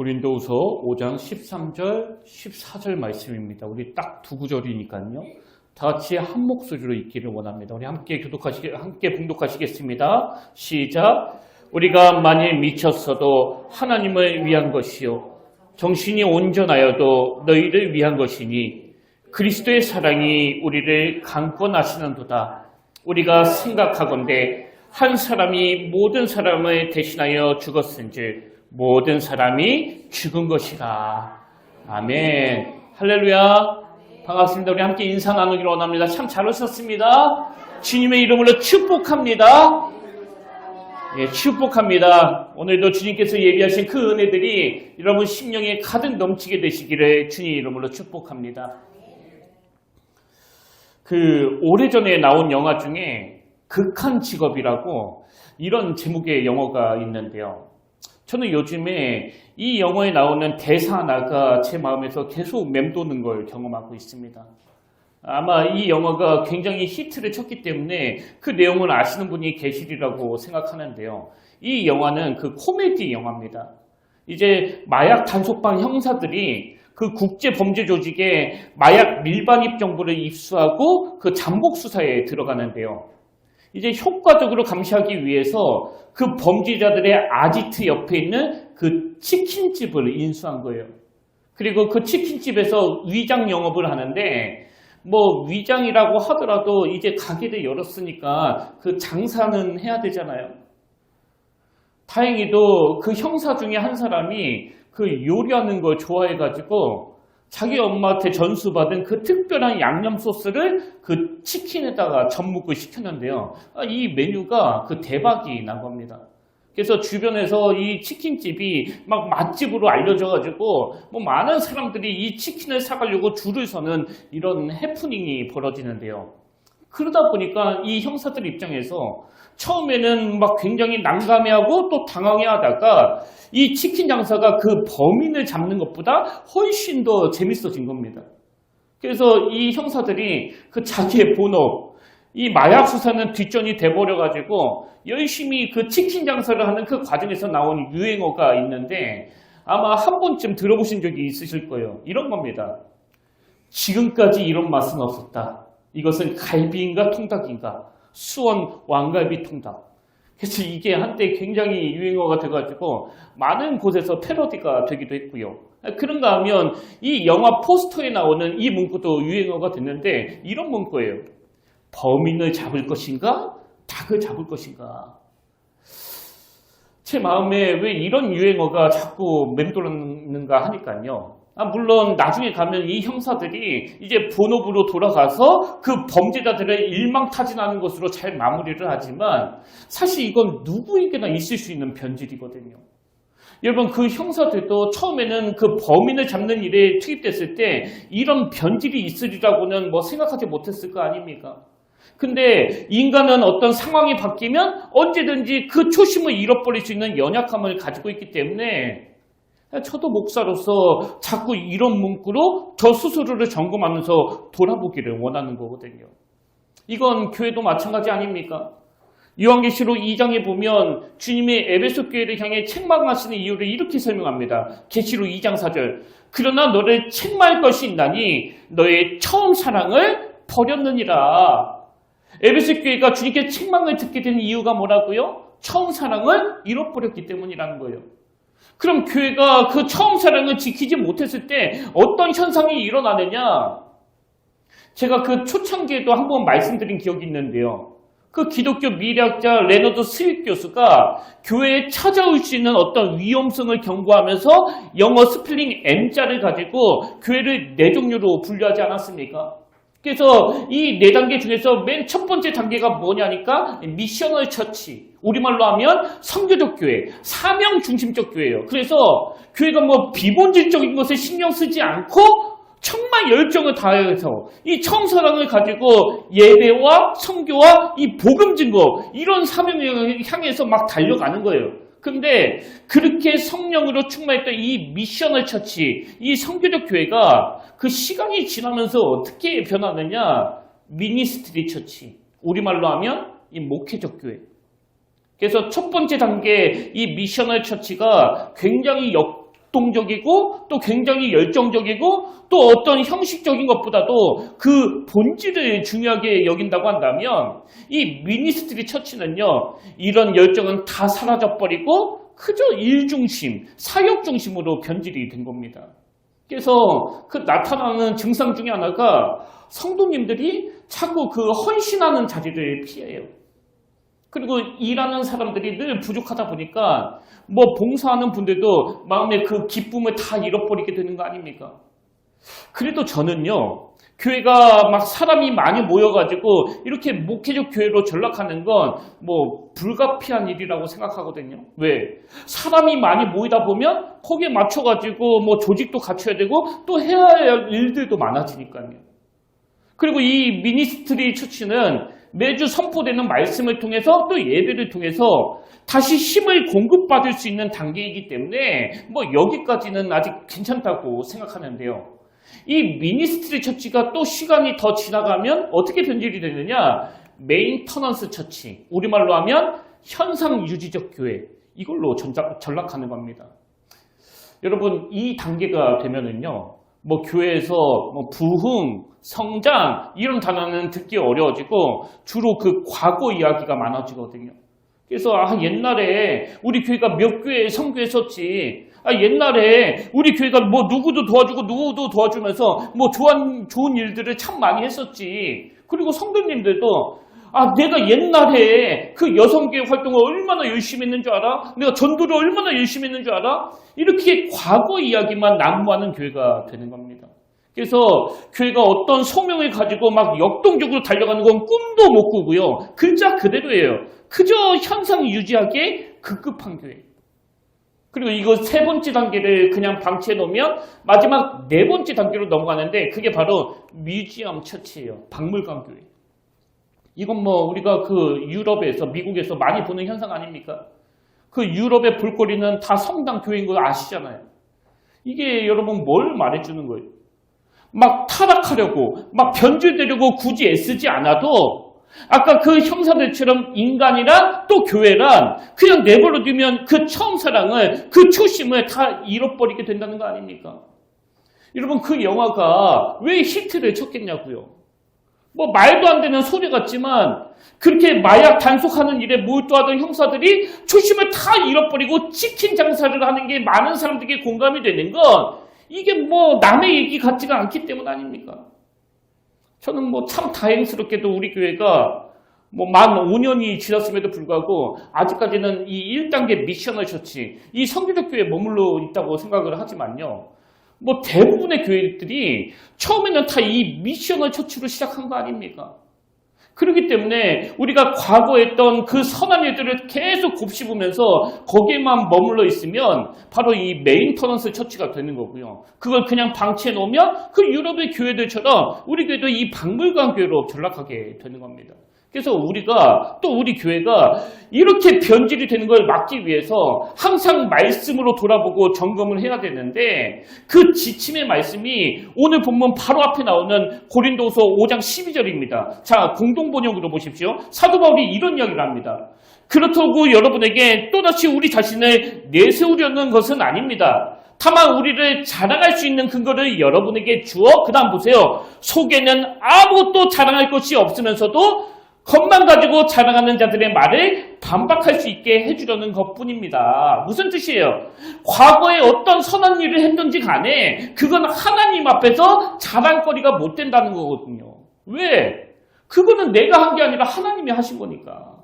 고린도후서 5장 13절, 14절 말씀입니다. 우리 딱 두 구절이니까요. 다 같이 한 목소리로 읽기를 원합니다. 우리 함께 봉독하시겠습니다. 시작. 우리가 만일 미쳤어도 하나님을 위한 것이요 정신이 온전하여도 너희를 위한 것이니 그리스도의 사랑이 우리를 강권하시는도다. 우리가 생각하건대 한 사람이 모든 사람을 대신하여 죽었은즉 모든 사람이 죽은 것이라. 아멘. 할렐루야. 반갑습니다. 우리 함께 인사 나누기를 원합니다. 참 잘 오셨습니다. 주님의 이름으로 축복합니다. 예, 축복합니다. 오늘도 주님께서 예비하신 그 은혜들이 여러분 심령에 가득 넘치게 되시기를 주님 이름으로 축복합니다. 오래전에 나온 영화 중에 극한 직업이라고 이런 제목의 영화가 있는데요. 저는 요즘에 이 영화에 나오는 대사 하나가 제 마음에서 계속 맴도는 걸 경험하고 있습니다. 아마 이 영화가 굉장히 히트를 쳤기 때문에 그 내용을 아시는 분이 계시리라고 생각하는데요. 이 영화는 코미디 영화입니다. 이제 마약 단속반 형사들이 그 국제범죄 조직에 마약 밀반입 정보를 입수하고 그 잠복 수사에 들어가는데요. 이제 효과적으로 감시하기 위해서 그 범죄자들의 아지트 옆에 있는 그 치킨집을 인수한 거예요. 그리고 그 치킨집에서 위장 영업을 하는데 위장이라고 하더라도 이제 가게를 열었으니까 그 장사는 해야 되잖아요. 다행히도 그 형사 중에 한 사람이 그 요리하는 걸 좋아해가지고 자기 엄마한테 전수받은 그 특별한 양념 소스를 그 치킨에다가 접목을 시켰는데요. 이 메뉴가 대박이 난 겁니다. 그래서 주변에서 이 치킨집이 막 맛집으로 알려져가지고 많은 사람들이 이 치킨을 사가려고 줄을 서는 이런 해프닝이 벌어지는데요. 그러다 보니까 이 형사들 입장에서 처음에는 굉장히 난감해하고 또 당황해하다가 이 치킨 장사가 그 범인을 잡는 것보다 훨씬 더 재밌어진 겁니다. 그래서 이 형사들이 자기의 본업, 이 마약 수사는 뒷전이 돼버려가지고 열심히 그 치킨 장사를 하는 그 과정에서 나온 유행어가 있는데 아마 한 번쯤 들어보신 적이 있으실 거예요. 이런 겁니다. 지금까지 이런 맛은 없었다. 이것은 갈비인가 통닭인가? 수원 왕갈비 통닭. 그래서 이게 한때 굉장히 유행어가 돼가지고 많은 곳에서 패러디가 되기도 했고요. 그런가 하면 이 영화 포스터에 나오는 이 문구도 유행어가 됐는데 이런 문구예요. 범인을 잡을 것인가? 닭을 잡을 것인가? 제 마음에 왜 이런 유행어가 자꾸 맴돌았는가 하니까요. 물론 나중에 가면 이 형사들이 이제 본업으로 돌아가서 그 범죄자들을 일망타진하는 것으로 잘 마무리를 하지만 사실 이건 누구에게나 있을 수 있는 변질이거든요. 여러분 그 형사들도 처음에는 그 범인을 잡는 일에 투입됐을 때 이런 변질이 있으리라고는 생각하지 못했을 거 아닙니까? 근데 인간은 어떤 상황이 바뀌면 언제든지 그 초심을 잃어버릴 수 있는 연약함을 가지고 있기 때문에 저도 목사로서 자꾸 이런 문구로 저 스스로를 점검하면서 돌아보기를 원하는 거거든요. 이건 교회도 마찬가지 아닙니까? 요한계시록 2장에 보면 주님의 에베소 교회를 향해 책망하시는 이유를 이렇게 설명합니다. 계시록 2장 4절. 그러나 너를 책망할 것이 있나니 너의 처음 사랑을 버렸느니라. 에베소 교회가 주님께 책망을 듣게 된 이유가 뭐라고요? 처음 사랑을 잃어버렸기 때문이라는 거예요. 그럼 교회가 그 처음 사랑을 지키지 못했을 때 어떤 현상이 일어나느냐? 제가 그 초창기에도 한번 말씀드린 기억이 있는데요. 그 기독교 미래학자 레너드 스윗 교수가 교회에 찾아올 수 있는 어떤 위험성을 경고하면서 영어 스펠링 M자를 가지고 교회를 4종류로 분류하지 않았습니까? 그래서 이 4단계 중에서 맨 첫 번째 단계가 뭐냐니까 미셔널 처치, 우리말로 하면 선교적 교회, 사명 중심적 교회예요. 그래서 교회가 비본질적인 것에 신경 쓰지 않고 정말 열정을 다해서 이 처음 사랑을 가지고 예배와 선교와 이 복음 증거 이런 사명을 향해서 달려가는 거예요. 근데 그렇게 성령으로 충만했던 이 미셔널 처치, 이 선교적 교회가 그 시간이 지나면서 어떻게 변하느냐? 미니스트리 처치, 우리말로 하면 이 목회적 교회. 그래서 첫 번째 단계 이 미셔널 처치가 굉장히 역동적이고 또 굉장히 열정적이고 또 어떤 형식적인 것보다도 그 본질을 중요하게 여긴다고 한다면 이 미니스트리 처치는요, 이런 열정은 다 사라져버리고 그저 일 중심, 사역 중심으로 변질이 된 겁니다. 그래서 그 나타나는 증상 중에 하나가 성도님들이 자꾸 그 헌신하는 자리를 피해요. 그리고 일하는 사람들이 늘 부족하다 보니까 뭐 봉사하는 분들도 마음의 그 기쁨을 다 잃어버리게 되는 거 아닙니까? 그래도 저는요, 교회가 막 사람이 많이 모여가지고 이렇게 목회적 교회로 전락하는 건 뭐 불가피한 일이라고 생각하거든요. 왜? 사람이 많이 모이다 보면 거기에 맞춰가지고 뭐 조직도 갖춰야 되고 또 해야 할 일들도 많아지니까요. 그리고 이 미니스트리 처치는 매주 선포되는 말씀을 통해서 또 예배를 통해서 다시 힘을 공급받을 수 있는 단계이기 때문에 뭐 여기까지는 아직 괜찮다고 생각하는데요. 이 미니스트리 처치가 또 시간이 더 지나가면 어떻게 변질이 되느냐? 메인터넌스 처치, 우리말로 하면 현상유지적 교회, 이걸로 전락하는 겁니다. 여러분, 이 단계가 되면은요, 뭐 교회에서 뭐 부흥, 성장 이런 단어는 듣기 어려워지고 주로 그 과거 이야기가 많아지거든요. 그래서 옛날에 우리 교회가 몇 교회 선교했었지. 옛날에 우리 교회가 뭐 누구도 도와주고 누구도 도와주면서 뭐 좋은 일들을 참 많이 했었지. 그리고 성도님들도 내가 옛날에 그 여성교회 활동을 얼마나 열심히 했는 줄 알아? 내가 전도를 얼마나 열심히 했는 줄 알아? 이렇게 과거 이야기만 난무하는 교회가 되는 겁니다. 그래서 교회가 어떤 소명을 가지고 막 역동적으로 달려가는 건 꿈도 못 꾸고요. 글자 그대로예요. 그저 현상 유지하기에 급급한 교회. 그리고 이거 세 번째 단계를 그냥 방치해 놓으면 마지막 네 번째 단계로 넘어가는데 그게 바로 뮤지엄 처치예요. 박물관 교회. 이건 뭐 우리가 그 유럽에서 미국에서 많이 보는 현상 아닙니까? 그 유럽의 볼거리는 다 성당 교회인 거 아시잖아요. 이게 여러분 뭘 말해주는 거예요? 막 타락하려고 막 변질되려고 굳이 애쓰지 않아도 아까 그 형사들처럼 인간이랑 또 교회랑 그냥 내버려 두면 그 처음 사랑을 그 초심을 다 잃어버리게 된다는 거 아닙니까? 여러분 그 영화가 왜 히트를 쳤겠냐고요. 뭐 말도 안 되는 소리 같지만 그렇게 마약 단속하는 일에 몰두하던 형사들이 초심을 다 잃어버리고 치킨 장사를 하는 게 많은 사람들에게 공감이 되는 건 이게 뭐 남의 얘기 같지가 않기 때문 아닙니까? 저는 뭐 참 다행스럽게도 우리 교회가 뭐 만 5년이 지났음에도 불구하고 아직까지는 이 1단계 미셔널 처치, 이 성교적 교회에 머물러 있다고 생각을 하지만요. 뭐 대부분의 교회들이 처음에는 다 이 미셔널 처치로 시작한 거 아닙니까? 그렇기 때문에 우리가 과거에 했던 그 선한 일들을 계속 곱씹으면서 거기에만 머물러 있으면 바로 이 메인터넌스 처치가 되는 거고요. 그걸 그냥 방치해 놓으면 그 유럽의 교회들처럼 우리 교회도 이 박물관 교회로 전락하게 되는 겁니다. 그래서 우리가 또 우리 교회가 이렇게 변질이 되는 걸 막기 위해서 항상 말씀으로 돌아보고 점검을 해야 되는데 그 지침의 말씀이 오늘 본문 바로 앞에 나오는 고린도후서 5장 12절입니다. 자, 공동번역으로 보십시오. 사도 바울이 이런 이야기를 합니다. 그렇다고 여러분에게 또다시 우리 자신을 내세우려는 것은 아닙니다. 다만 우리를 자랑할 수 있는 근거를 여러분에게 주어 그 다음 보세요. 속에는 아무것도 자랑할 것이 없으면서도 겉만 가지고 자랑하는 자들의 말을 반박할 수 있게 해주려는 것뿐입니다. 무슨 뜻이에요? 과거에 어떤 선한 일을 했든지 간에 그건 하나님 앞에서 자랑거리가 못 된다는 거거든요. 왜? 그거는 내가 한 게 아니라 하나님이 하신 거니까.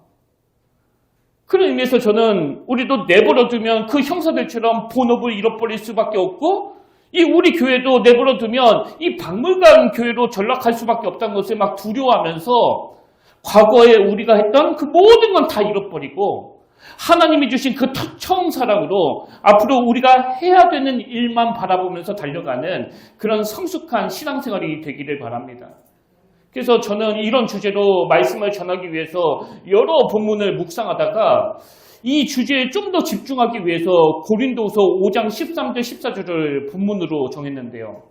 그런 의미에서 저는 우리도 내버려 두면 그 형사들처럼 본업을 잃어버릴 수밖에 없고 이 우리 교회도 내버려 두면 이 박물관 교회로 전락할 수밖에 없다는 것을 막 두려워하면서 과거에 우리가 했던 그 모든 건 다 잃어버리고 하나님이 주신 그 처음 사랑으로 앞으로 우리가 해야 되는 일만 바라보면서 달려가는 그런 성숙한 신앙생활이 되기를 바랍니다. 그래서 저는 이런 주제로 말씀을 전하기 위해서 여러 본문을 묵상하다가 이 주제에 좀 더 집중하기 위해서 고린도후서 5장 13절 14절을 본문으로 정했는데요.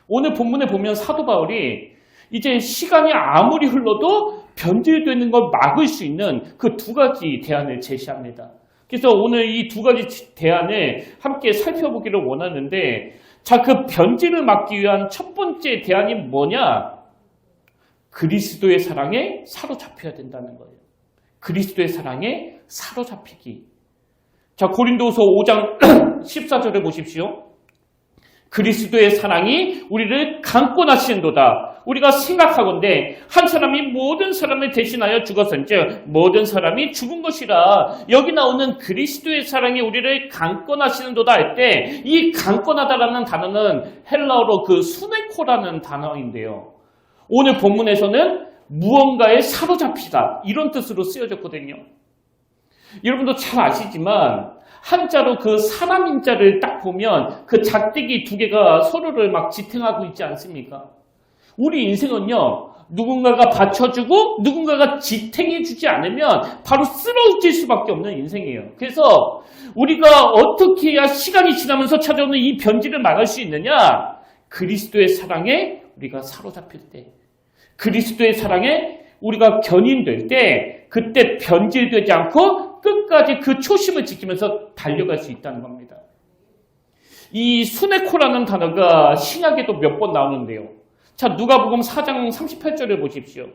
오늘 본문에 보면 사도 바울이 이제 시간이 아무리 흘러도 변질되는 걸 막을 수 있는 그 두 가지 대안을 제시합니다. 그래서 오늘 이 두 가지 대안을 함께 살펴보기를 원하는데, 자, 그 변질을 막기 위한 첫 번째 대안이 뭐냐? 그리스도의 사랑에 사로잡혀야 된다는 거예요. 그리스도의 사랑에 사로잡히기. 자, 고린도후서 5장 14절을 보십시오. 그리스도의 사랑이 우리를 강권하시는도다. 우리가 생각하건대 한 사람이 모든 사람을 대신하여 죽었은즉 모든 사람이 죽은 것이라. 여기 나오는 그리스도의 사랑이 우리를 강권하시는도다 할 때 이 강권하다라는 단어는 헬라어로 그 수네코라는 단어인데요. 오늘 본문에서는 무언가에 사로잡히다 이런 뜻으로 쓰여졌거든요. 여러분도 잘 아시지만 한자로 그 사람인자를 딱 보면 그 작대기 두 개가 서로를 막 지탱하고 있지 않습니까? 우리 인생은요, 누군가가 받쳐주고 누군가가 지탱해주지 않으면 바로 쓰러질 수밖에 없는 인생이에요. 그래서 우리가 어떻게 해야 시간이 지나면서 찾아오는 이 변질을 막을 수 있느냐? 그리스도의 사랑에 우리가 사로잡힐 때, 그리스도의 사랑에 우리가 견인될 때, 그때 변질되지 않고 끝까지 그 초심을 지키면서 달려갈 수 있다는 겁니다. 이 수네코라는 단어가 신약에도 몇 번 나오는데요. 자, 누가복음 4장 38절을 보십시오.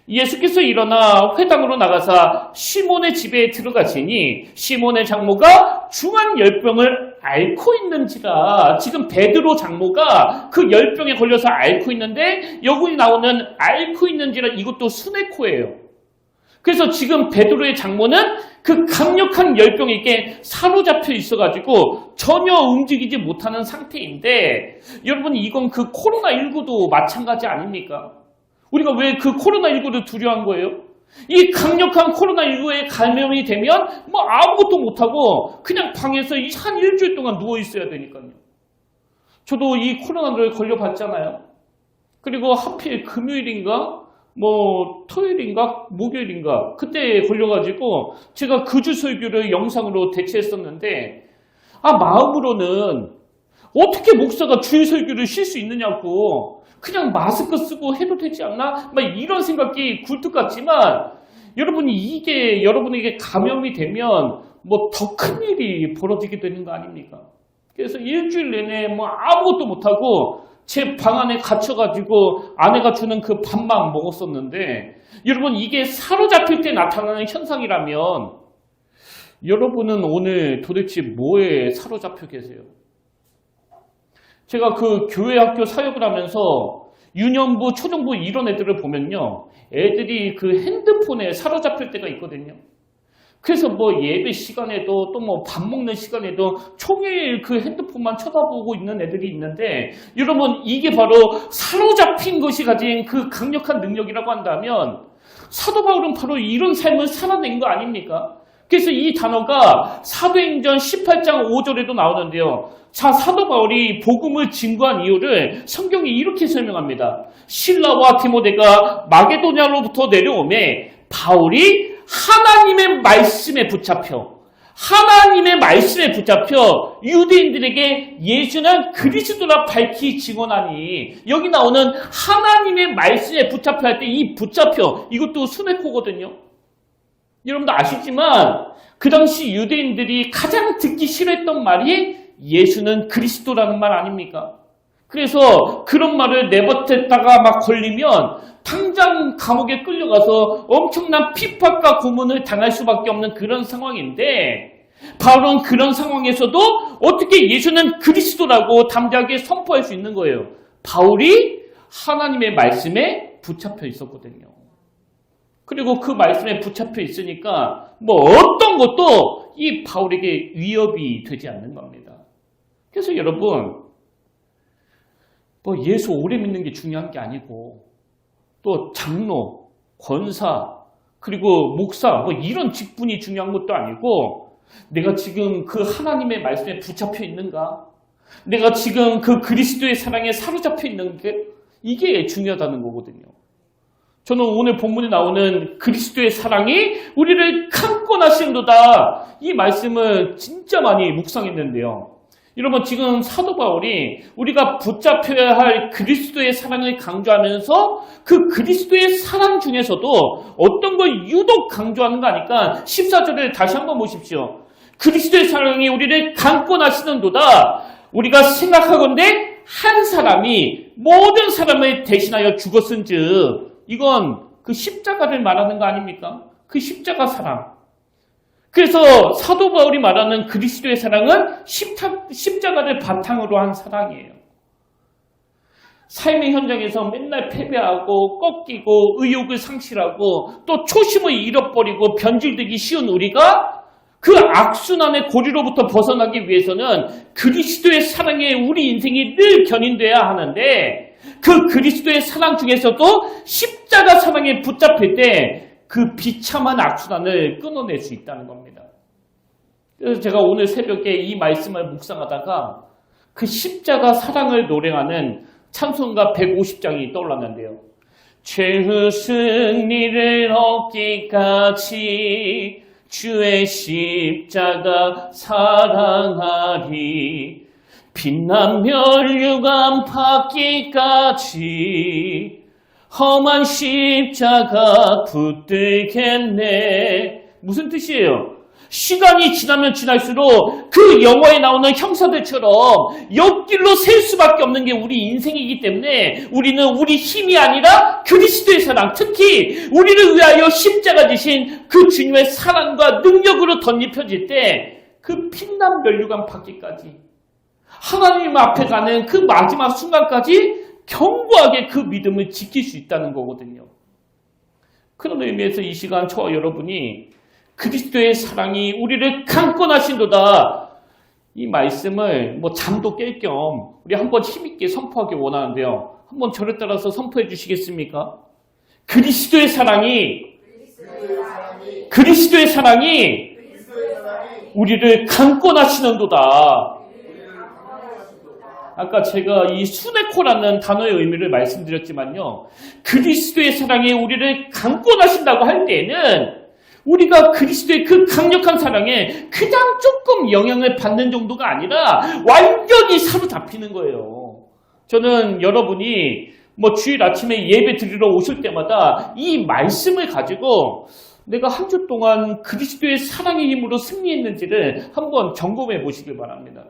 예수께서 일어나 회당으로 나가사 시몬의 집에 들어가시니 시몬의 장모가 중한 열병을 앓고 있는지라. 지금 베드로 장모가 그 열병에 걸려서 앓고 있는데 여기 나오는 앓고 있는지라, 이것도 수네코예요. 그래서 지금 베드로의 장모는 그 강력한 열병에게 사로잡혀 있어가지고 전혀 움직이지 못하는 상태인데, 여러분 이건 그 코로나19도 마찬가지 아닙니까? 우리가 왜 그 코로나19를 두려워한 거예요? 이 강력한 코로나19에 감염이 되면 뭐 아무것도 못하고 그냥 방에서 한 일주일 동안 누워있어야 되니까요. 저도 이 코로나를 걸려봤잖아요. 그리고 하필 금요일인가 뭐 토요일인가 목요일인가 그때 걸려가지고 제가 그 주 설교를 영상으로 대체했었는데, 마음으로는 어떻게 목사가 주일 설교를 쉴 수 있느냐고, 그냥 마스크 쓰고 해도 되지 않나? 막 이런 생각이 굴뚝 같지만, 여러분이 이게 여러분에게 감염이 되면 뭐 더 큰 일이 벌어지게 되는 거 아닙니까? 그래서 일주일 내내 뭐 아무것도 못하고 제 방 안에 갇혀가지고 아내가 주는 그 밥만 먹었었는데, 여러분 이게 사로잡힐 때 나타나는 현상이라면 여러분은 오늘 도대체 뭐에 사로잡혀 계세요? 제가 그 교회 학교 사역을 하면서 유년부, 초중부 이런 애들을 보면요, 애들이 그 핸드폰에 사로잡힐 때가 있거든요. 그래서 뭐 예배 시간에도 또 뭐 밥 먹는 시간에도 종일 그 핸드폰만 쳐다보고 있는 애들이 있는데, 여러분 이게 바로 사로잡힌 것이 가진 그 강력한 능력이라고 한다면 사도 바울은 바로 이런 삶을 살아낸 거 아닙니까? 그래서 이 단어가 사도행전 18장 5절에도 나오는데요. 자, 사도 바울이 복음을 증거한 이유를 성경이 이렇게 설명합니다. 신라와 디모데가 마게도냐로부터 내려오매 바울이 하나님의 말씀에 붙잡혀 유대인들에게 예수는 그리스도라 밝히 증언하니, 여기 나오는 하나님의 말씀에 붙잡혀 할 때 이 붙잡혀, 이것도 수네코거든요. 여러분도 아시지만 그 당시 유대인들이 가장 듣기 싫어했던 말이 예수는 그리스도라는 말 아닙니까? 그래서 그런 말을 내뱉었다가 막 걸리면 당장 감옥에 끌려가서 엄청난 핍박과 고문을 당할 수밖에 없는 그런 상황인데, 바울은 그런 상황에서도 어떻게 예수는 그리스도라고 담대하게 선포할 수 있는 거예요? 바울이 하나님의 말씀에 붙잡혀 있었거든요. 그리고 그 말씀에 붙잡혀 있으니까 뭐 어떤 것도 이 바울에게 위협이 되지 않는 겁니다. 그래서 여러분, 뭐 예수 오래 믿는 게 중요한 게 아니고, 또 장로, 권사, 그리고 목사 뭐 이런 직분이 중요한 것도 아니고, 내가 지금 그 하나님의 말씀에 붙잡혀 있는가? 내가 지금 그 그리스도의 사랑에 사로잡혀 있는 게, 이게 중요하다는 거거든요. 저는 오늘 본문에 나오는 그리스도의 사랑이 우리를 강권하시는도다, 이 말씀을 진짜 많이 묵상했는데요. 여러분 지금 사도 바울이 우리가 붙잡혀야 할 그리스도의 사랑을 강조하면서 그 그리스도의 사랑 중에서도 어떤 걸 유독 강조하는가 하니까 14절을 다시 한번 보십시오. 그리스도의 사랑이 우리를 강권하시는도다. 우리가 생각하건대 한 사람이 모든 사람을 대신하여 죽었은즉 이건 그 십자가를 말하는 거 아닙니까? 그 십자가 사랑. 그래서 사도 바울이 말하는 그리스도의 사랑은 십자가를 바탕으로 한 사랑이에요. 삶의 현장에서 맨날 패배하고 꺾이고 의욕을 상실하고 또 초심을 잃어버리고 변질되기 쉬운 우리가 그 악순환의 고리로부터 벗어나기 위해서는 그리스도의 사랑에 우리 인생이 늘 견인돼야 하는데 그 그리스도의 사랑 중에서도 십자가 사랑에 붙잡힐 때 그 비참한 악순환을 끊어낼 수 있다는 겁니다. 그래서 제가 오늘 새벽에 이 말씀을 묵상하다가 그 십자가 사랑을 노래하는 찬송가 150장이 떠올랐는데요. 죄의 승리를 얻기까지 주의 십자가 사랑하리 빛난 멸류관 받기까지 험한 십자가 붙들겠네. 무슨 뜻이에요? 시간이 지나면 지날수록 그 영화에 나오는 형사들처럼 옆길로 셀 수밖에 없는 게 우리 인생이기 때문에 우리는 우리 힘이 아니라 그리스도의 사랑, 특히 우리를 위하여 십자가 지신 그 주님의 사랑과 능력으로 덧입혀질 때 그 빛난 멸류관 받기까지 하나님 앞에 가는 그 마지막 순간까지 견고하게 그 믿음을 지킬 수 있다는 거거든요. 그런 의미에서 이 시간 저와 여러분이 그리스도의 사랑이 우리를 강권하신도다. 이 말씀을 잠도 깰 겸 우리 한번 힘있게 선포하기 원하는데요. 한번 저를 따라서 선포해 주시겠습니까? 그리스도의 사랑이 우리를 강권하시는도다. 아까 제가 이 수네코라는 단어의 의미를 말씀드렸지만요. 그리스도의 사랑이 우리를 강권하신다고 할 때에는 우리가 그리스도의 그 강력한 사랑에 그냥 조금 영향을 받는 정도가 아니라 완전히 사로잡히는 거예요. 저는 여러분이 주일 아침에 예배 드리러 오실 때마다 이 말씀을 가지고 내가 한 주 동안 그리스도의 사랑의 힘으로 승리했는지를 한번 점검해 보시길 바랍니다.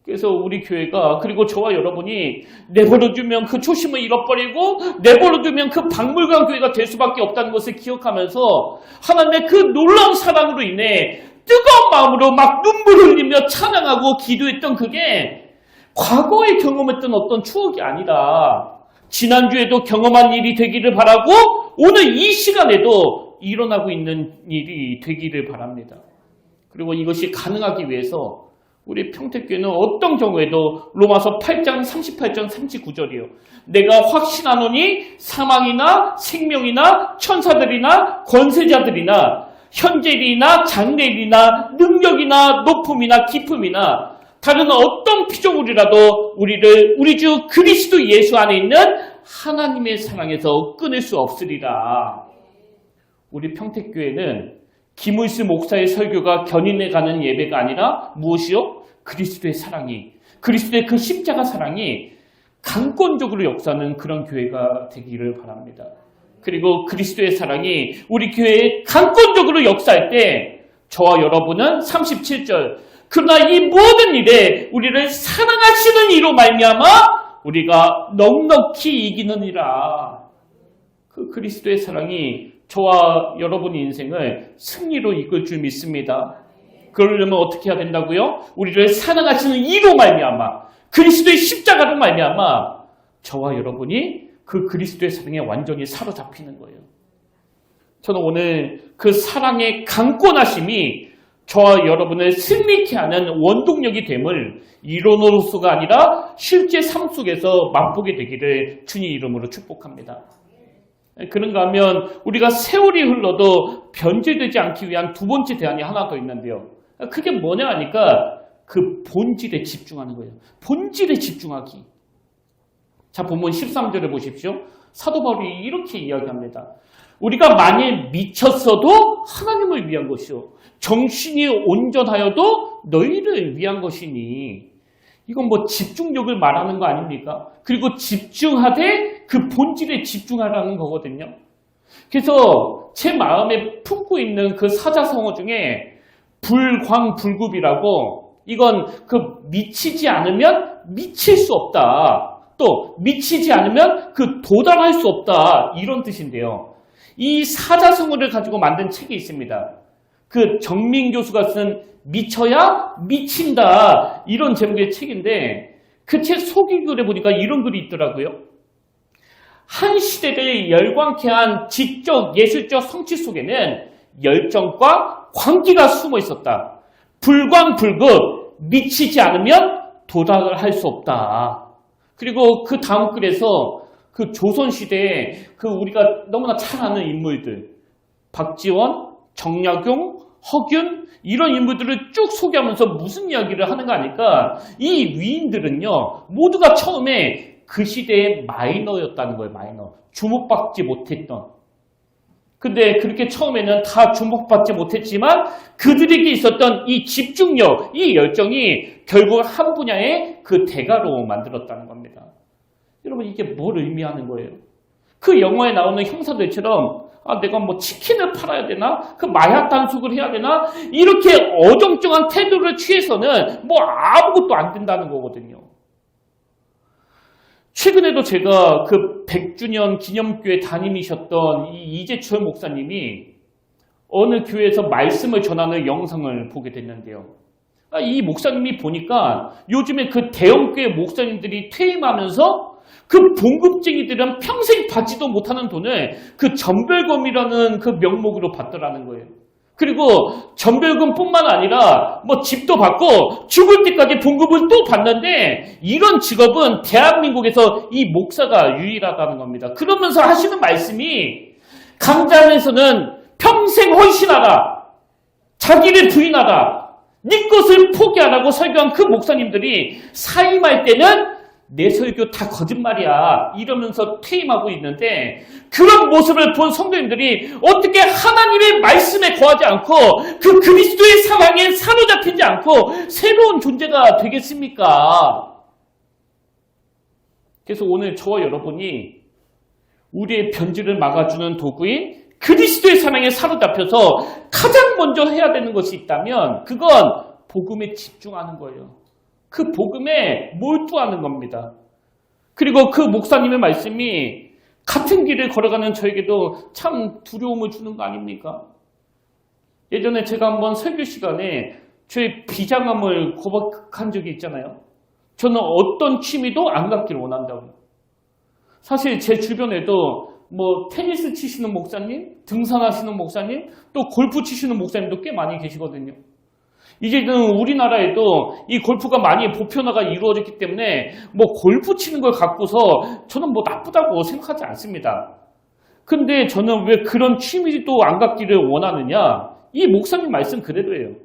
그래서 우리 교회가 그리고 저와 여러분이 내버려두면 그 초심을 잃어버리고 내버려두면 그 박물관 교회가 될 수밖에 없다는 것을 기억하면서 하나님의 그 놀라운 사랑으로 인해 뜨거운 마음으로 막 눈물을 흘리며 찬양하고 기도했던 그게 과거에 경험했던 어떤 추억이 아니라 지난주에도 경험한 일이 되기를 바라고 오늘 이 시간에도 일어나고 있는 일이 되기를 바랍니다. 그리고 이것이 가능하기 위해서 우리 평택교회는 어떤 경우에도 로마서 8장 38절 39절이요. 내가 확신하노니 사망이나 생명이나 천사들이나 권세자들이나 현재일이나 장래일이나 능력이나 높음이나 깊음이나 다른 어떤 피조물이라도 우리를 우리 주 그리스도 예수 안에 있는 하나님의 사랑에서 끊을 수 없으리라. 우리 평택교회는 김의수 목사의 설교가 견인해가는 예배가 아니라 무엇이요? 그리스도의 사랑이, 그리스도의 그 십자가 사랑이 강권적으로 역사하는 그런 교회가 되기를 바랍니다. 그리고 그리스도의 사랑이 우리 교회에 강권적으로 역사할 때 저와 여러분은 37절 그러나 이 모든 일에 우리를 사랑하시는 이로 말미암아 우리가 넉넉히 이기느니라. 그 그리스도의 사랑이 저와 여러분의 인생을 승리로 이끌 줄 믿습니다. 그러려면 어떻게 해야 된다고요? 우리를 사랑하시는 이로 말미암아 그리스도의 십자가로 말미암아 저와 여러분이 그 그리스도의 사랑에 완전히 사로잡히는 거예요. 저는 오늘 그 사랑의 강권하심이 저와 여러분을 승리케 하는 원동력이 됨을 이론으로서가 아니라 실제 삶 속에서 맛보게 되기를 주님 이름으로 축복합니다. 그런가 하면 우리가 세월이 흘러도 변질되지 않기 위한 두 번째 대안이 하나 더 있는데요. 그게 뭐냐 하니까 그 본질에 집중하는 거예요. 본질에 집중하기. 자, 본문 13절을 보십시오. 사도 바울이 이렇게 이야기합니다. 우리가 만일 미쳤어도 하나님을 위한 것이요. 정신이 온전하여도 너희를 위한 것이니. 이건 집중력을 말하는 거 아닙니까? 그리고 집중하되 그 본질에 집중하라는 거거든요. 그래서 제 마음에 품고 있는 그 사자성어 중에 불광불급이라고, 이건 그 미치지 않으면 미칠 수 없다. 또 미치지 않으면 그 도달할 수 없다. 이런 뜻인데요. 이 사자성어를 가지고 만든 책이 있습니다. 그 정민 교수가 쓴 미쳐야 미친다. 이런 제목의 책인데 그 책 소개글에 보니까 이런 글이 있더라고요. 한 시대를 열광케 한 지적, 예술적 성취 속에는 열정과 광기가 숨어 있었다. 불광불급, 미치지 않으면 도달을 할 수 없다. 그리고 그 다음 글에서 그 조선시대에 그 우리가 너무나 잘 아는 인물들, 박지원, 정약용, 허균, 이런 인물들을 쭉 소개하면서 무슨 이야기를 하는가 하니까 이 위인들은요, 모두가 처음에 그 시대의 마이너였다는 거예요, 마이너. 주목받지 못했던. 근데 그렇게 처음에는 다 주목받지 못했지만 그들에게 있었던 이 집중력, 이 열정이 결국 한 분야의 그 대가로 만들었다는 겁니다. 여러분, 이게 뭘 의미하는 거예요? 그 영화에 나오는 형사들처럼 내가 뭐 치킨을 팔아야 되나? 그 마약 단속을 해야 되나? 이렇게 어정쩡한 태도를 취해서는 뭐 아무것도 안 된다는 거거든요. 최근에도 제가 그 100주년 기념교회 담임이셨던 이 이재철 목사님이 어느 교회에서 말씀을 전하는 영상을 보게 됐는데요. 이 목사님이 보니까 요즘에 그 대형교회 목사님들이 퇴임하면서 그 봉급쟁이들은 평생 받지도 못하는 돈을 그 전별금이라는 그 명목으로 받더라는 거예요. 그리고 전별금뿐만 아니라 뭐 집도 받고 죽을 때까지 봉급을 또 받는데 이런 직업은 대한민국에서 이 목사가 유일하다는 겁니다. 그러면서 하시는 말씀이 강단에서는 평생 헌신하라, 자기를 부인하라, 네 것을 포기 안 하고 설교한 그 목사님들이 사임할 때는 내 설교 다 거짓말이야 이러면서 퇴임하고 있는데 그런 모습을 본 성도님들이 어떻게 하나님의 말씀에 거하지 않고 그 그리스도의 사랑에 사로잡히지 않고 새로운 존재가 되겠습니까? 그래서 오늘 저와 여러분이 우리의 변질을 막아주는 도구인 그리스도의 사랑에 사로잡혀서 가장 먼저 해야 되는 것이 있다면 그건 복음에 집중하는 거예요. 그 복음에 몰두하는 겁니다. 그리고 그 목사님의 말씀이 같은 길을 걸어가는 저에게도 참 두려움을 주는 거 아닙니까? 예전에 제가 한번 설교 시간에 저의 비장함을 고백한 적이 있잖아요. 저는 어떤 취미도 안 갖기를 원한다고요. 사실 제 주변에도 뭐 테니스 치시는 목사님, 등산하시는 목사님, 또 골프 치시는 목사님도 꽤 많이 계시거든요. 이제는 우리나라에도 이 골프가 많이 보편화가 이루어졌기 때문에 뭐 골프 치는 걸 갖고서 저는 뭐 나쁘다고 생각하지 않습니다. 근데 저는 왜 그런 취미도 안 갖기를 원하느냐? 이 목사님 말씀 그대로예요.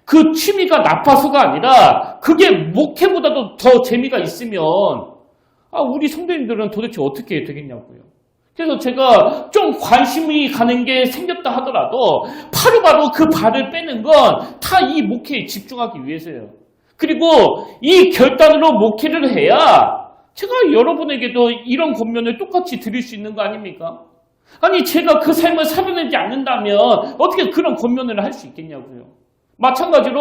그 취미가 나빠서가 아니라 그게 목회보다도 더 재미가 있으면 우리 성도님들은 도대체 어떻게 되겠냐고요. 그래서 제가 좀 관심이 가는 게 생겼다 하더라도 바로바로 그 발을 빼는 건 다 이 목회에 집중하기 위해서예요. 그리고 이 결단으로 목회를 해야 제가 여러분에게도 이런 권면을 똑같이 드릴 수 있는 거 아닙니까? 아니 제가 그 삶을 살아내지 않는다면 어떻게 그런 권면을 할 수 있겠냐고요. 마찬가지로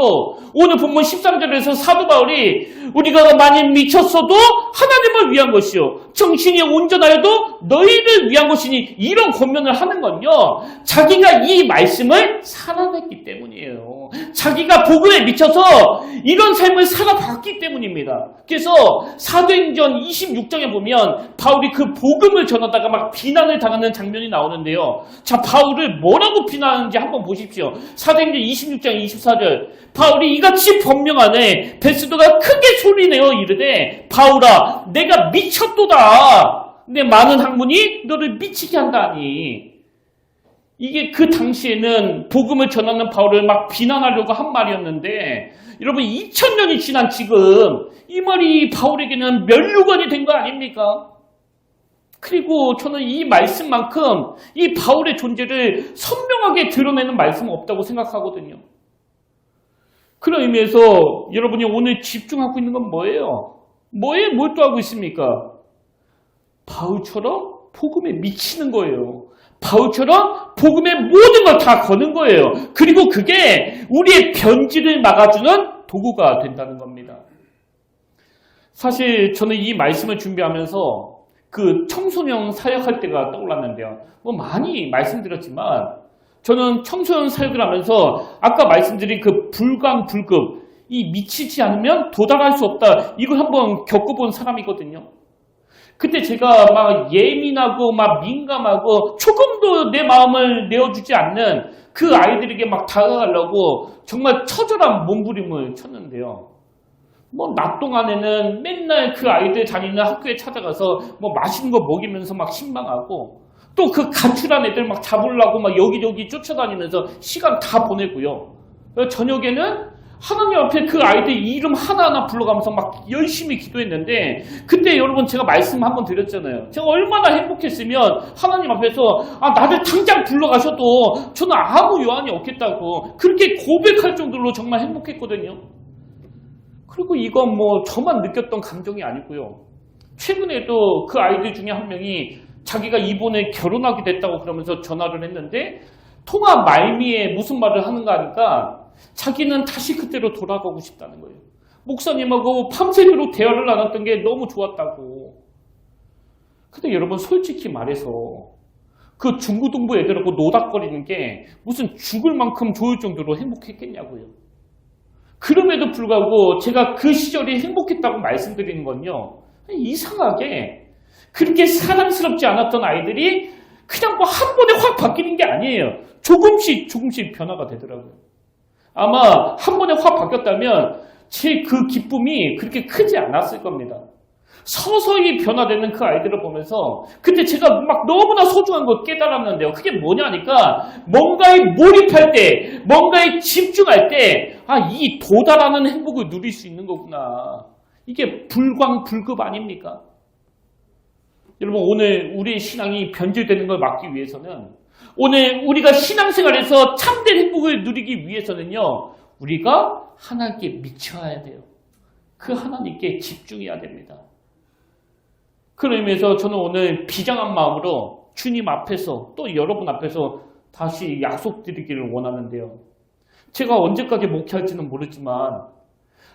오늘 본문 13절에서 사도 바울이 우리가 많이 미쳤어도 하나님을 위한 것이요 정신이 온전하여도 너희를 위한 것이니 이런 권면을 하는 건요 자기가 이 말씀을 살아냈기 때문이에요. 자기가 복음에 미쳐서 이런 삶을 살아봤기 때문입니다. 그래서 사도행전 26장에 보면 바울이 그 복음을 전하다가 막 비난을 당하는 장면이 나오는데요. 자, 바울을 뭐라고 비난하는지 한번 보십시오. 사도행전 26장 24절 바울이 이같이 번명하네 베스도가 크게 소리내어 이르되 바울아 내가 미쳤도다 내 많은 학문이 너를 미치게 한다니. 이게 그 당시에는 복음을 전하는 바울을 막 비난하려고 한 말이었는데 여러분 2000년이 지난 지금 이 말이 바울에게는 면류관이 된 거 아닙니까? 그리고 저는 이 말씀만큼 이 바울의 존재를 선명하게 드러내는 말씀은 없다고 생각하거든요. 그런 의미에서 여러분이 오늘 집중하고 있는 건 뭐예요? 뭐에 몰두하고 있습니까? 바울처럼 복음에 미치는 거예요. 바울처럼 복음의 모든 걸 다 거는 거예요. 그리고 그게 우리의 변질을 막아주는 도구가 된다는 겁니다. 사실 저는 이 말씀을 준비하면서 그 청소년 사역할 때가 떠올랐는데요. 뭐 많이 말씀드렸지만 저는 청소년 사역을 하면서 아까 말씀드린 그 불광불급, 이 미치지 않으면 도달할 수 없다. 이걸 한번 겪어본 사람이거든요. 그때 제가 막 예민하고 막 민감하고 조금도 내 마음을 내어주지 않는 그 아이들에게 막 다가가려고 정말 처절한 몸부림을 쳤는데요. 뭐 낮 동안에는 맨날 그 아이들 다니는 학교에 찾아가서 뭐 맛있는 거 먹이면서 막 신방하고 또 그 가출한 애들 막 잡으려고 막 여기저기 쫓아다니면서 시간 다 보내고요. 저녁에는 하나님 앞에 그 아이들 이름 하나하나 불러가면서 막 열심히 기도했는데 그때 여러분 제가 말씀 한번 드렸잖아요. 제가 얼마나 행복했으면 하나님 앞에서 나를 당장 불러가셔도 저는 아무 요한이 없겠다고 그렇게 고백할 정도로 정말 행복했거든요. 그리고 이건 뭐 저만 느꼈던 감정이 아니고요. 최근에도 그 아이들 중에 한 명이 자기가 이번에 결혼하게 됐다고 그러면서 전화를 했는데 통화 말미에 무슨 말을 하는가 하니까 자기는 다시 그때로 돌아가고 싶다는 거예요. 목사님하고 밤새도록 대화를 나눴던 게 너무 좋았다고. 근데 여러분 솔직히 말해서 그 중고등부 애들하고 노닥거리는 게 무슨 죽을 만큼 좋을 정도로 행복했겠냐고요. 그럼에도 불구하고 제가 그 시절이 행복했다고 말씀드리는 건요. 이상하게 그렇게 사랑스럽지 않았던 아이들이 그냥 뭐 한 번에 확 바뀌는 게 아니에요. 조금씩 변화가 되더라고요. 아마 한 번에 확 바뀌었다면 제 그 기쁨이 그렇게 크지 않았을 겁니다. 서서히 변화되는 그 아이들을 보면서 그때 제가 막 너무나 소중한 걸 깨달았는데요. 그게 뭐냐니까 뭔가에 몰입할 때, 뭔가에 집중할 때 이 도달하는 행복을 누릴 수 있는 거구나. 이게 불광불급 아닙니까? 여러분 오늘 우리의 신앙이 변질되는 걸 막기 위해서는 오늘 우리가 신앙생활에서 참된 행복을 누리기 위해서는요. 우리가 하나님께 미쳐야 돼요. 그 하나님께 집중해야 됩니다. 그런 의미에서 저는 오늘 비장한 마음으로 주님 앞에서 또 여러분 앞에서 다시 약속드리기를 원하는데요. 제가 언제까지 목회할지는 모르지만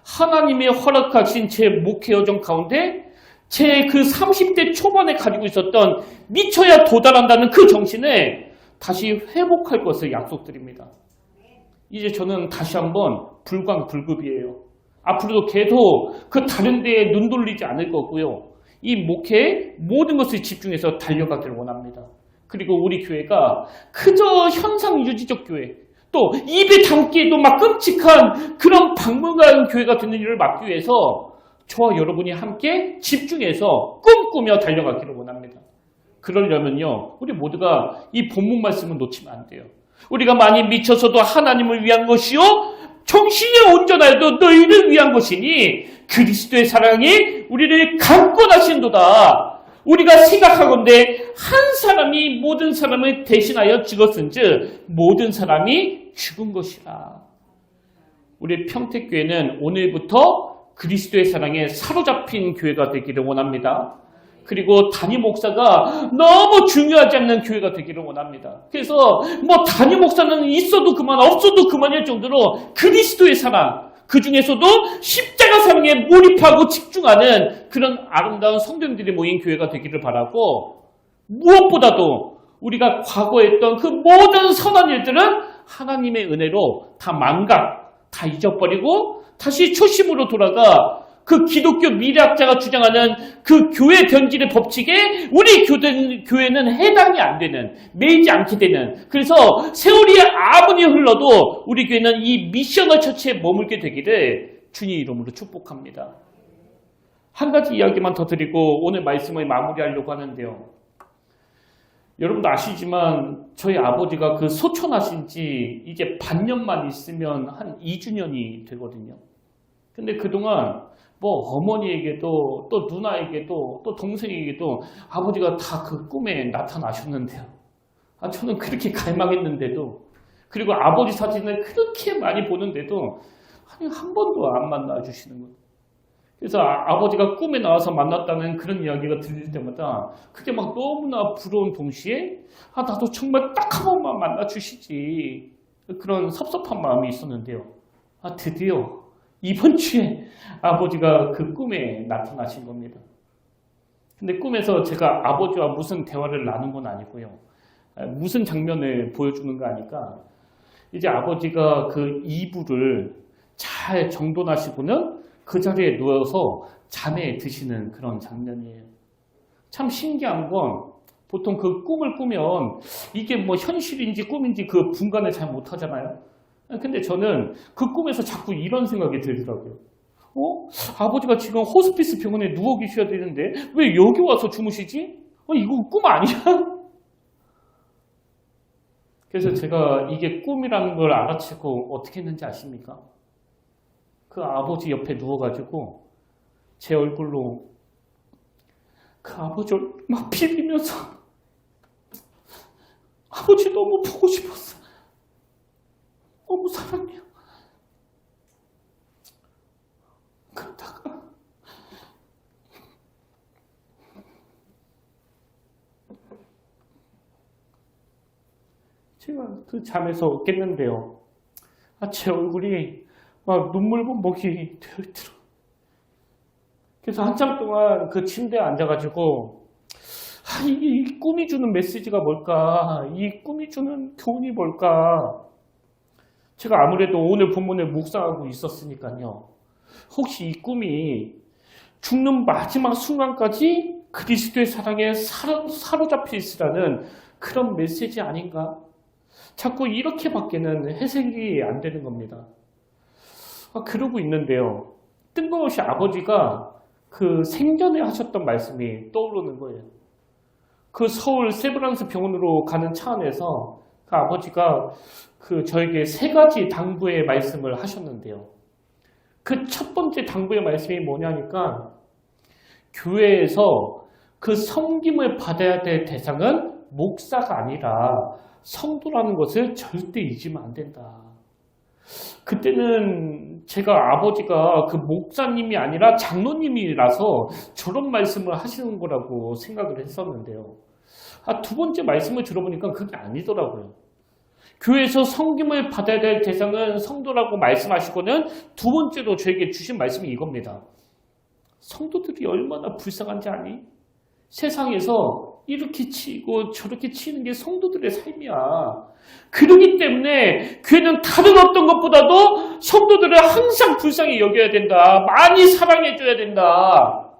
하나님의 허락하신 제 목회 여정 가운데 제 그 30대 초반에 가지고 있었던 미쳐야 도달한다는 그 정신을 다시 회복할 것을 약속드립니다. 이제 저는 다시 한번 불광불급이에요. 앞으로도 계속 그 다른 데에 눈 돌리지 않을 거고요. 이 목회에 모든 것을 집중해서 달려가기를 원합니다. 그리고 우리 교회가 그저 현상 유지적 교회, 또 입에 담기에도 막 끔찍한 그런 박물관 교회가 되는 일을 막기 위해서 저와 여러분이 함께 집중해서 꿈꾸며 달려가기를 원합니다. 그러려면요, 우리 모두가 이 본문 말씀을 놓치면 안 돼요. 우리가 많이 미쳐서도 하나님을 위한 것이요 정신이 온전하여도 너희를 위한 것이니 그리스도의 사랑이 우리를 강권하신도다. 우리가 생각하건대 한 사람이 모든 사람을 대신하여 죽었은즉 모든 사람이 죽은 것이라. 우리 평택교회는 오늘부터 그리스도의 사랑에 사로잡힌 교회가 되기를 원합니다. 그리고 담임 목사가 너무 중요하지 않는 교회가 되기를 원합니다. 그래서 뭐 담임 목사는 있어도 그만 없어도 그만일 정도로 그리스도의 사랑, 그 중에서도 십자가 사랑에 몰입하고 집중하는 그런 아름다운 성도님들이 모인 교회가 되기를 바라고, 무엇보다도 우리가 과거에 했던 그 모든 선한 일들은 하나님의 은혜로 다 다 잊어버리고 다시 초심으로 돌아가 그 기독교 미래학자가 주장하는 그 교회 변질의 법칙에 우리 교회는 해당이 안 되는, 매이지 않게 되는, 그래서 세월이 아무리 흘러도 우리 교회는 이 미셔널 처치에 머물게 되기를 주님 이름으로 축복합니다. 한 가지 이야기만 더 드리고 오늘 말씀을 마무리하려고 하는데요. 여러분도 아시지만 저희 아버지가 그 소천하신 지 이제 반년만 있으면 한 2주년이 되거든요. 근데 그동안 뭐 어머니에게도 또 누나에게도 또 동생에게도 아버지가 다 그 꿈에 나타나셨는데요. 저는 그렇게 갈망했는데도, 그리고 아버지 사진을 그렇게 많이 보는데도 한 번도 안 만나주시는 거예요. 그래서 아버지가 꿈에 나와서 만났다는 그런 이야기가 들릴 때마다 그게 막 너무나 부러운 동시에 나도 정말 딱 한 번만 만나주시지, 그런 섭섭한 마음이 있었는데요. 드디어 이번 주에 아버지가 그 꿈에 나타나신 겁니다. 근데 꿈에서 제가 아버지와 무슨 대화를 나눈 건 아니고요. 무슨 장면을 보여주는 거 아니까 이제 아버지가 그 이불을 잘 정돈하시고는 그 자리에 누워서 잠에 드시는 그런 장면이에요. 참 신기한 건 보통 그 꿈을 꾸면 이게 뭐 현실인지 꿈인지 그 분간을 잘 못하잖아요. 근데 저는 그 꿈에서 자꾸 이런 생각이 들더라고요. 아버지가 지금 호스피스 병원에 누워 계셔야 되는데 왜 여기 와서 주무시지? 이거 꿈 아니야? 그래서 제가 이게 꿈이라는 걸 알아채고 어떻게 했는지 아십니까? 그 아버지 옆에 누워가지고 제 얼굴로 그 아버지 얼굴 막 비비면서 아버지 너무 보고 싶었어. 너무 사랑해요. 그러다가 제가 그 잠에서 깼는데요. 제 얼굴이 막 눈물범벅이 되어있더라고요. 그래서 한참 동안 그 침대에 앉아가지고 이 꿈이 주는 메시지가 뭘까? 이 꿈이 주는 교훈이 뭘까? 제가 아무래도 오늘 본문을 묵상하고 있었으니까요. 혹시 이 꿈이 죽는 마지막 순간까지 그리스도의 사랑에 사로잡혀 있으라는 그런 메시지 아닌가? 자꾸 이렇게밖에는 해석이 안 되는 겁니다. 그러고 있는데요. 뜬금없이 아버지가 그 생전에 하셨던 말씀이 떠오르는 거예요. 그 서울 세브란스 병원으로 가는 차 안에서 그 아버지가 저에게 3가지 당부의 말씀을 하셨는데요. 그 첫 번째 당부의 말씀이 뭐냐니까 교회에서 그 섬김을 받아야 될 대상은 목사가 아니라 성도라는 것을 절대 잊으면 안 된다. 그때는 제가 아버지가 그 목사님이 아니라 장로님이라서 저런 말씀을 하시는 거라고 생각을 했었는데요. 두 번째 말씀을 들어보니까 그게 아니더라고요. 교회에서 섬김을 받아야 될 대상은 성도라고 말씀하시고는 두 번째로 저에게 주신 말씀이 이겁니다. 성도들이 얼마나 불쌍한지 아니? 세상에서 이렇게 치고 저렇게 치는 게 성도들의 삶이야. 그렇기 때문에 교회는 다른 어떤 것보다도 성도들을 항상 불쌍히 여겨야 된다. 많이 사랑해줘야 된다.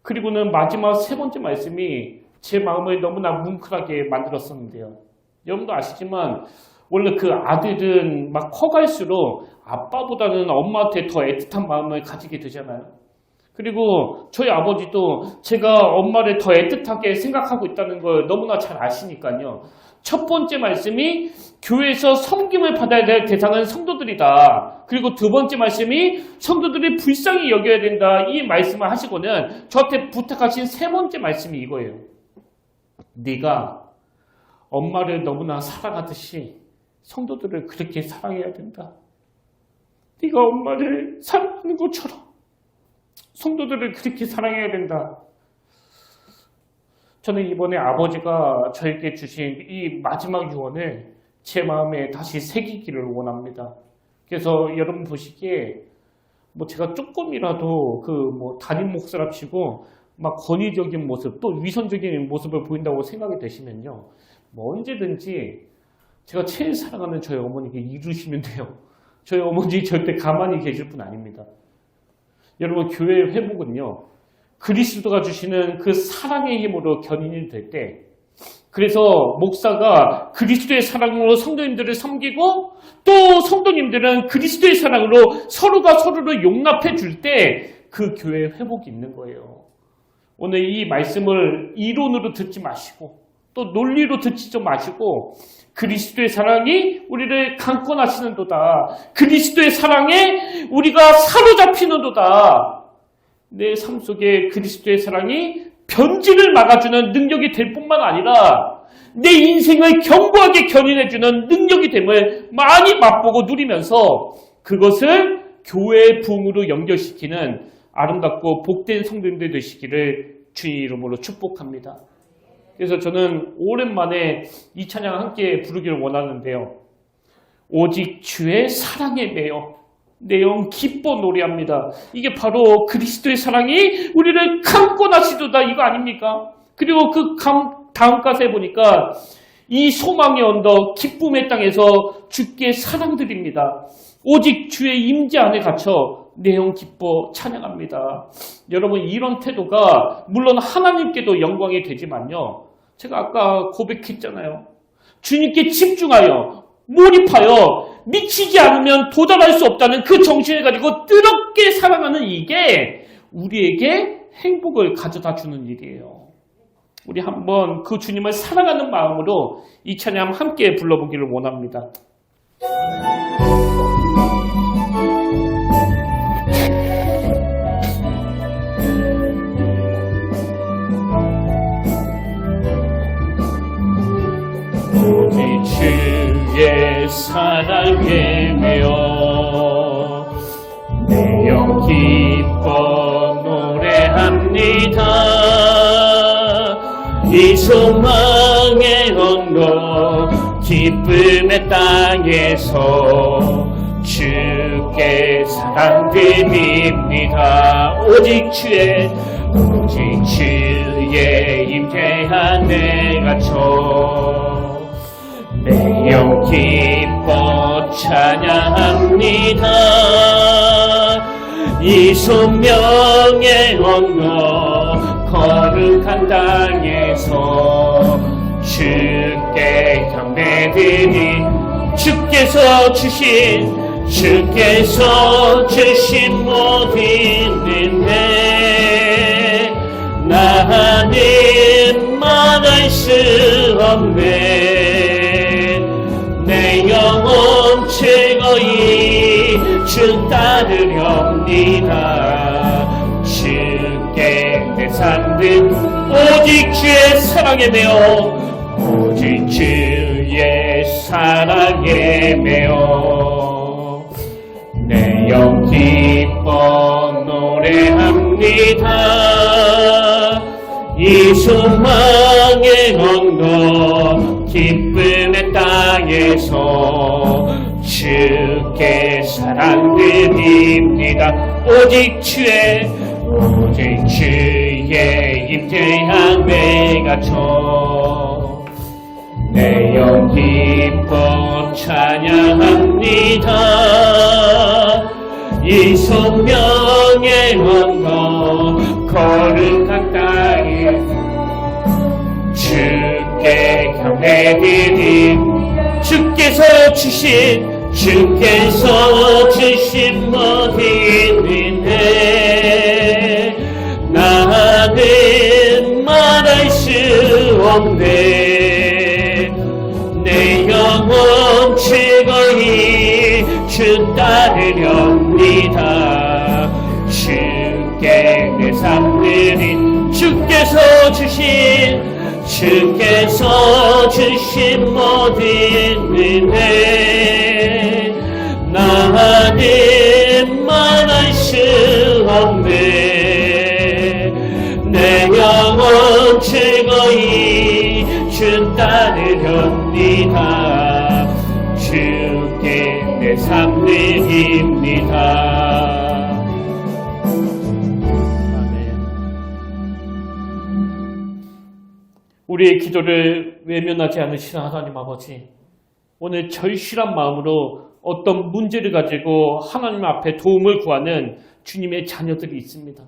그리고는 마지막 3번째 말씀이 제 마음을 너무나 뭉클하게 만들었었는데요. 여러분도 아시지만 원래 그 아들은 막 커갈수록 아빠보다는 엄마한테 더 애틋한 마음을 가지게 되잖아요. 그리고 저희 아버지도 제가 엄마를 더 애틋하게 생각하고 있다는 걸 너무나 잘 아시니까요. 첫 번째 말씀이 교회에서 섬김을 받아야 될 대상은 성도들이다. 그리고 두 번째 말씀이 성도들이 불쌍히 여겨야 된다. 이 말씀을 하시고는 저한테 부탁하신 3번째 말씀이 이거예요. 네가 엄마를 너무나 사랑하듯이 성도들을 그렇게 사랑해야 된다. 네가 엄마를 사랑하는 것처럼 성도들을 그렇게 사랑해야 된다. 저는 이번에 아버지가 저에게 주신 이 마지막 유언을 제 마음에 다시 새기기를 원합니다. 그래서 여러분 보시기에 제가 조금이라도 담임 목사랍시고 막 권위적인 모습, 또 위선적인 모습을 보인다고 생각이 되시면요. 언제든지 제가 제일 사랑하는 저희 어머니께 이루시면 돼요. 저희 어머니 절대 가만히 계실 분 아닙니다. 여러분, 교회의 회복은요, 그리스도가 주시는 그 사랑의 힘으로 견인이 될 때, 그래서 목사가 그리스도의 사랑으로 성도님들을 섬기고 또 성도님들은 그리스도의 사랑으로 서로가 서로를 용납해 줄 때 그 교회의 회복이 있는 거예요. 오늘 이 말씀을 이론으로 듣지 마시고 또 논리로 듣지 좀 마시고 그리스도의 사랑이 우리를 강권하시는도다. 그리스도의 사랑에 우리가 사로잡히는도다. 내 삶 속에 그리스도의 사랑이 변질을 막아주는 능력이 될 뿐만 아니라 내 인생을 견고하게 견인해주는 능력이 됨을 많이 맛보고 누리면서 그것을 교회의 부흥으로 연결시키는 아름답고 복된 성도님들 되시기를 주의 이름으로 축복합니다. 그래서 저는 오랜만에 이 찬양 함께 부르기를 원하는데요. 오직 주의 사랑에 매여 내 영 기뻐 노래합니다. 이게 바로 그리스도의 사랑이 우리를 감고 나시도다 이거 아닙니까? 그리고 그 다음 가사에 보니까 이 소망의 언덕 기쁨의 땅에서 주께 사랑드립니다. 오직 주의 임재 안에 갇혀 내 영 기뻐 찬양합니다. 여러분 이런 태도가 물론 하나님께도 영광이 되지만요. 제가 아까 고백했잖아요. 주님께 집중하여 몰입하여 미치지 않으면 도달할 수 없다는 그 정신을 가지고 뜨겁게 사랑하는 이게 우리에게 행복을 가져다 주는 일이에요. 우리 한번 그 주님을 사랑하는 마음으로 이 찬양 함께 불러보기를 원합니다. 오직 주의 사랑에 매여 내 영 기뻐 노래합니다. 이 소망의 언덕 기쁨의 땅에서 주께 사랑드립니다. 오직 주의 임재 안에 갇혀 내 영 기뻐 찬양합니다. 이 소명의 언덕 거룩한 땅에서 주께 경배드리 주께서 주신 모든 은혜 나는 말할 수 없네. 내 영혼 최고히 주 따르렵니다. 주께 내 삶은 오직 주의 사랑에 매여 오직 주의 사랑에 매여 내 영 기뻐 노래합니다. 이 소망의 언덕 기쁨의 땅에서 주께 사랑드립니다. 오직 주의 임재 안에 갇혀 내 영 기뻐 찬양합니다. 이 소명의 언덕 거룩한 땅에 주께 경배드림 주께서 주신 모든 은혜 나는 말할 수 없네. 내 영혼 최고히 주 따르렵니다. 주께 내 삶 드린 주께서 주신 모든 은혜 나는 말할 수 없네. 내 영혼 최고히 주 따르렵니다. 주께 내 삶 드립니다. 우리의 기도를 외면하지 않으시는 하나님 아버지, 오늘 절실한 마음으로 어떤 문제를 가지고 하나님 앞에 도움을 구하는 주님의 자녀들이 있습니다.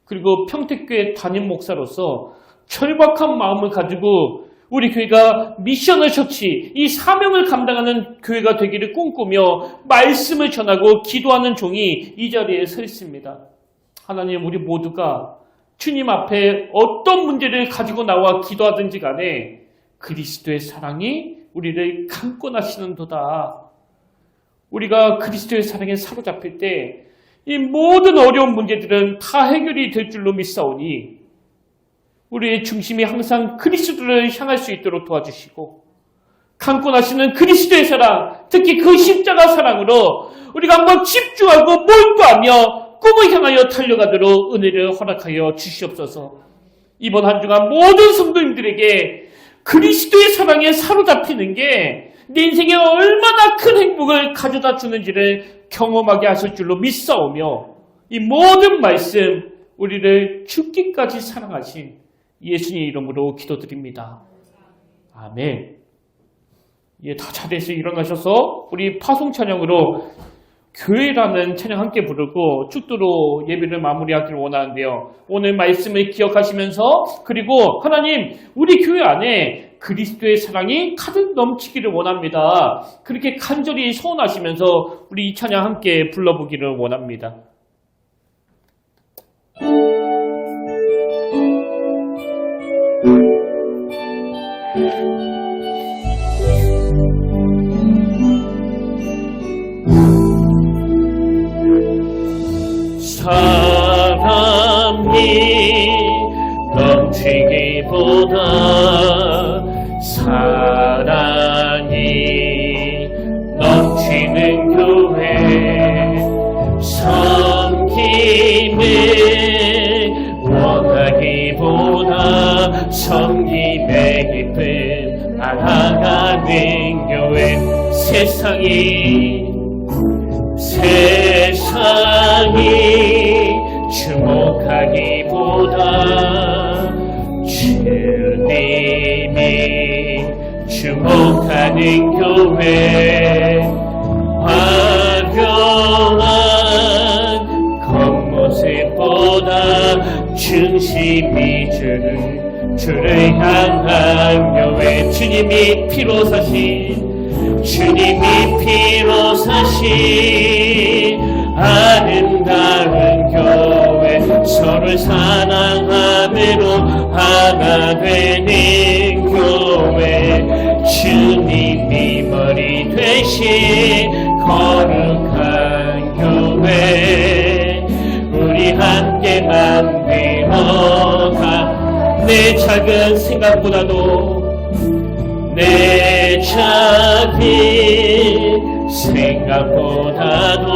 그리고 평택교회 담임 목사로서 절박한 마음을 가지고 우리 교회가 미션을 처치, 이 사명을 감당하는 교회가 되기를 꿈꾸며 말씀을 전하고 기도하는 종이 이 자리에 서 있습니다. 하나님, 우리 모두가 주님 앞에 어떤 문제를 가지고 나와 기도하든지 간에 그리스도의 사랑이 우리를 감고 나시는도다. 우리가 그리스도의 사랑에 사로잡힐 때 이 모든 어려운 문제들은 다 해결이 될 줄로 믿사오니 우리의 중심이 항상 그리스도를 향할 수 있도록 도와주시고 강권하시는 그리스도의 사랑, 특히 그 십자가 사랑으로 우리가 한번 집중하고 몰두하며 꿈을 향하여 달려가도록 은혜를 허락하여 주시옵소서. 이번 한 주간 모든 성도님들에게 그리스도의 사랑에 사로잡히는 게 내 인생에 얼마나 큰 행복을 가져다 주는지를 경험하게 하실 줄로 믿사오며 이 모든 말씀 우리를 죽기까지 사랑하신 예수님 이름으로 기도드립니다. 아멘. 예, 다 자리에서 일어나셔서 우리 파송 찬양으로 교회라는 찬양 함께 부르고 축도로 예배를 마무리하기를 원하는데요. 오늘 말씀을 기억하시면서 그리고 하나님 우리 교회 안에 그리스도의 사랑이 가득 넘치기를 원합니다. 그렇게 간절히 소원하시면서 우리 이 찬양 함께 불러보기를 원합니다. 사랑이 넘치기보다 사랑이 넘치는 교회 섬김을 원하기보다 섬김의 기쁨 알아가는 교회 세상이 주목하기보다 주님이 주목하는 교회 화려한 겉모습보다 중심이 주를 향한 교회 주님이 피로 사신 아름다운 교회 서로 사랑함으로 하나 되는 교회 주님이 머리 되신 거룩한 교회 우리 함께 만들어가 내 작은 생각보다도 내 작은 생각보다도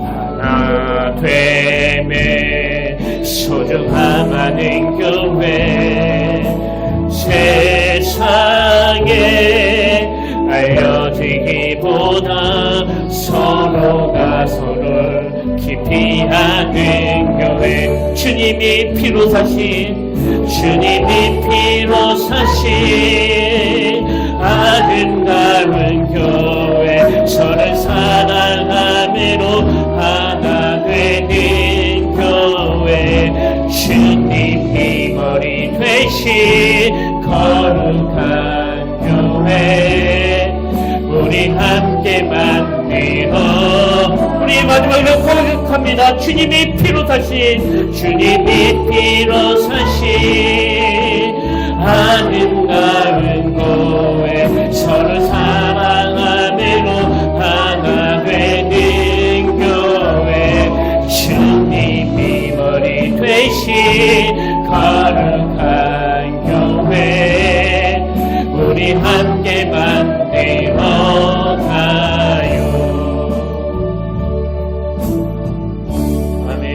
하나 되매 소중함하는 교회 세상에 알려지기보다 서로가 서로를 깊이 아는 교회 주님이 피로 사신 아름다운 교회 서로 사랑함으로 하나 되는 교회 주님이 머리 되신 거룩한 교회 우리 함께 만들어 우리 마지막으로 고백합니다. 주님이 피로 사신 아름다운 교회 서로 사랑함으로 하나 되는 교회 주님이 머리 되신 거룩한 교회 우리 함께 만들어 가요. 아멘.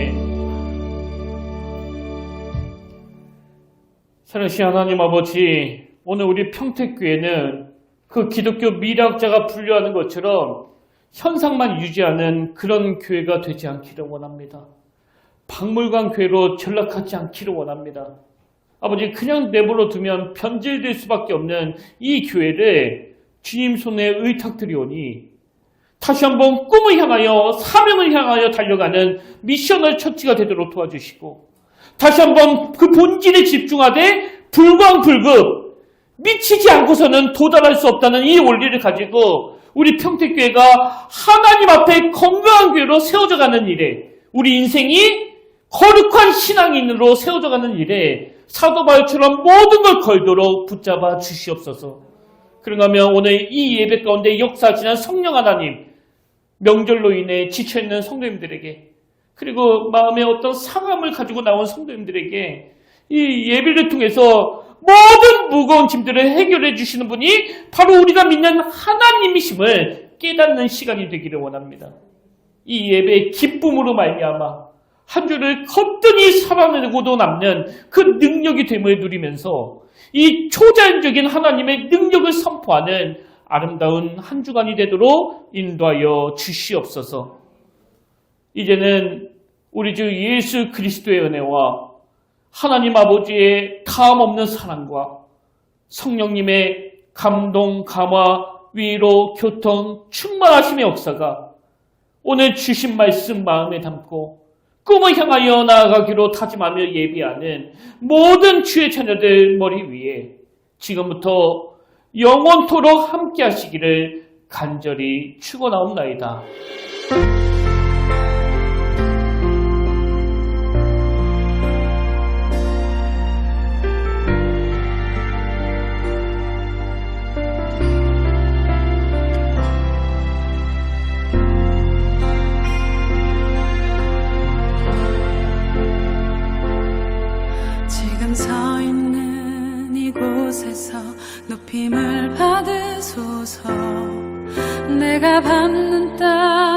사랑하신 하나님 아버지, 오늘 우리 평택교회는 그 기독교 미래학자가 분류하는 것처럼 현상만 유지하는 그런 교회가 되지 않기를 원합니다. 박물관 교회로 전락하지 않기를 원합니다. 아버지, 그냥 내버려 두면 변질될 수밖에 없는 이 교회를 주님 손에 의탁드리오니 다시 한번 꿈을 향하여 사명을 향하여 달려가는 미셔널 처치가 되도록 도와주시고 다시 한번 그 본질에 집중하되 불광불급 미치지 않고서는 도달할 수 없다는 이 원리를 가지고 우리 평택교회가 하나님 앞에 건강한 교회로 세워져가는 일에 우리 인생이 거룩한 신앙인으로 세워져가는 일에 사도 바울처럼 모든 걸 걸도록 붙잡아 주시옵소서. 그런가 하면 오늘 이 예배 가운데 역사하시는 성령 하나님, 명절로 인해 지쳐있는 성도님들에게 그리고 마음에 어떤 상함을 가지고 나온 성도님들에게 이 예배를 통해서 모든 무거운 짐들을 해결해 주시는 분이 바로 우리가 믿는 하나님이심을 깨닫는 시간이 되기를 원합니다. 이 예배의 기쁨으로 말미암아 한 주를 거뜬히 살아내고도 남는 그 능력이 됨을 누리면서 이 초자연적인 하나님의 능력을 선포하는 아름다운 한 주간이 되도록 인도하여 주시옵소서. 이제는 우리 주 예수 그리스도의 은혜와 하나님 아버지의 다함없는 사랑과 성령님의 감동, 감화, 위로, 교통, 충만하심의 역사가 오늘 주신 말씀 마음에 담고 꿈을 향하여 나아가기로 다짐하며 예비하는 모든 주의 자녀들 머리 위에 지금부터 영원토록 함께 하시기를 간절히 축원하옵나이다. 서 있는 이곳에서 높임을 받으소서. 내가 받는 땅